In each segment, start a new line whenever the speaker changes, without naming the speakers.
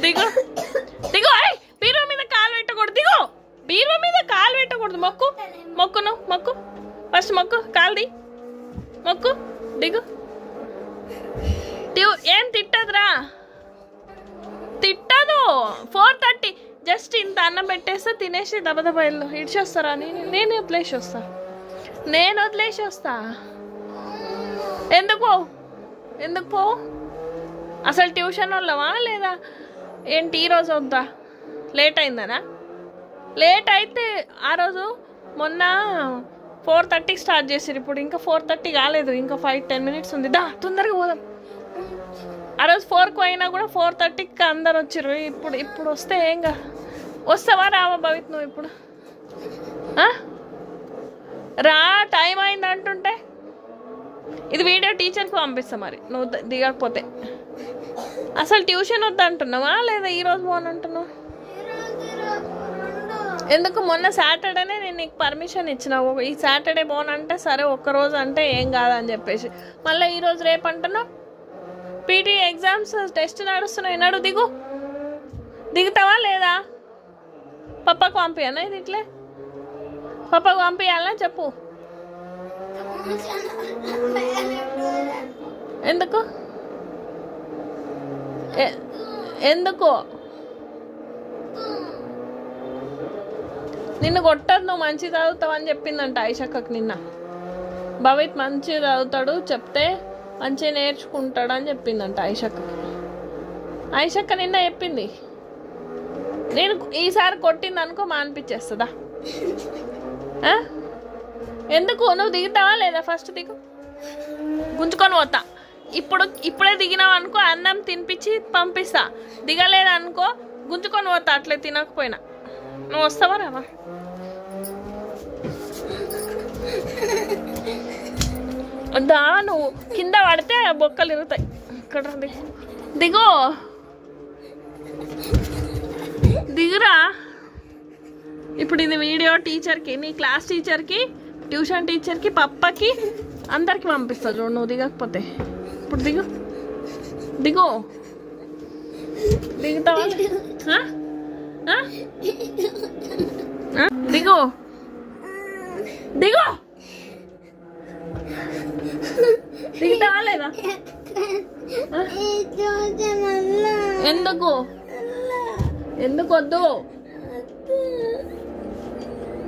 దిగు దిగు. బీరువా మీద కాలు పెట్టకూడదు. దిగు. బీరువా మీద కాలు పెట్టకూడదు. మొక్కు మొక్కును మొక్కు. ఫస్ట్ మొక్కు. కాలుది మొక్కు. దిగు. ఏం తిట్టదురా, తిట్టదు. 4:30 జస్ట్ ఇంత అన్నం పెట్టేస్తే తినేసి దబదబా ఇల్లు ఇడిచేస్తారా? నేను వదిలేసి వస్తా. ఎందుకు పోవు? అసలు ట్యూషన్ వాళ్ళవా లేదా ఏంటి? ఈరోజు వద్దా? లేట్ అయిందనా? లేట్ అయితే ఆ రోజు మొన్న 4:30కి స్టార్ట్ చేసారు. ఇప్పుడు ఇంకా 4:30 కాలేదు. ఇంకా 5-10 minutes ఉంది. తొందరగా పోదాం. ఆ రోజు 4కు అయినా కూడా 4:30కి అందరు వచ్చారు. ఇప్పుడు వస్తే ఏంగా? వస్తావా రావా భవిత్ నువ్వు? ఇప్పుడు రా, టైం అయింది అంటుంటే. ఇది వీడియో టీచర్కి పంపిస్తా మరి నువ్వు దిగకపోతే. అసలు ట్యూషన్ వద్దంటున్నావా లేదా ఈరోజు పోనంటున్నావు? ఎందుకు? మొన్న సాటర్డేనే నేను నీకు పర్మిషన్ ఇచ్చినావు. ఈ సాటర్డే పోనంటే సరే, ఒక్కరోజు అంటే ఏం కాదని చెప్పేసి మళ్ళీ ఈరోజు రేపు అంటున్నావు. పీటీ ఎగ్జామ్స్ టెస్ట్ నడుస్తున్నాయి. నడు, దిగుతావా లేదా? పప్పకు పంపించానా? ఇది ఇట్లే పప్పకు పంపించాలా చెప్పు. ఎందుకు నిన్ను కొట్టదు, నువ్వు మంచి చదువుతావు అని చెప్పిందంట ఐషక్కకి నిన్న. భవిత్ మంచిగా చదువుతాడు, చెప్తే మంచిగా నేర్చుకుంటాడు అని చెప్పిందంట ఐషక్క నిన్న చెప్పింది. నేను ఈసారి కొట్టింది అనుకో మానిపించేస్తుందా? ఎందుకు? నువ్వు దిగుతావా లేదా? ఫస్ట్ దిగు, గుంజుకొని పోతా. ఇప్పుడే దిగినావు అనుకో అన్నం తినిపించి పంపిస్తా. దిగలేదనుకో గుంజుకొని పోతా. అట్లే తినకపోయినా నువ్వు వస్తావా రావా? నువ్వు కింద పడితే బొక్కలు ఇరుగుతాయి. ఇక్కడ దిగురా. ఇప్పుడు ఇది వీడియో టీచర్కి, నీ క్లాస్ టీచర్కి, ట్యూషన్ టీచర్కి, పప్పకి, అందరికి పంపిస్తా చూడు నువ్వు దిగకపోతే. ఇప్పుడు దిగుతావా? దిగు దిగుతావా లేదా? ఎందుకు వద్దు?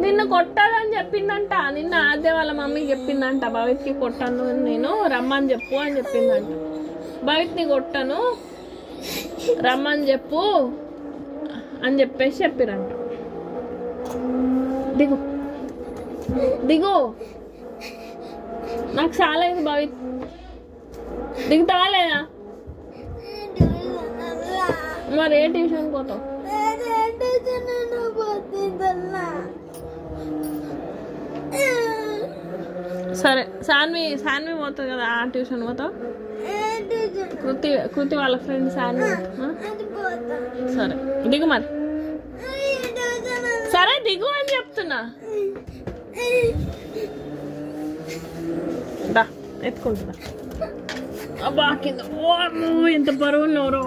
నిన్ను కొట్టాలని చెప్పిందంట. నిన్న ఆద్య వాళ్ళ మమ్మీకి చెప్పిందంట, భవిత్కి కొట్టాను నేను, రమ్మని చెప్పు అని చెప్పిందంట. భవిత్ని కొట్టాను రమ్మని చెప్పు అని చెప్పేసి చెప్పిరంట. దిగు. నాకు చాలా ఇది భవిత్. దిగుతావా లేదా? మరి ఏ ట్యూషన్ పోతావు? సరే, సాన్వి పోతుంది కదా, ఆ ట్యూషన్ పోతావు. కృతి వాళ్ళ ఫ్రెండ్ సాన్వి. సరే దిగు మరి. సరే దిగు అని చెప్తున్నా. ఎత్తుకుంటున్నా. అబ్బా కింద ఎంత బరువు ఉన్నారో.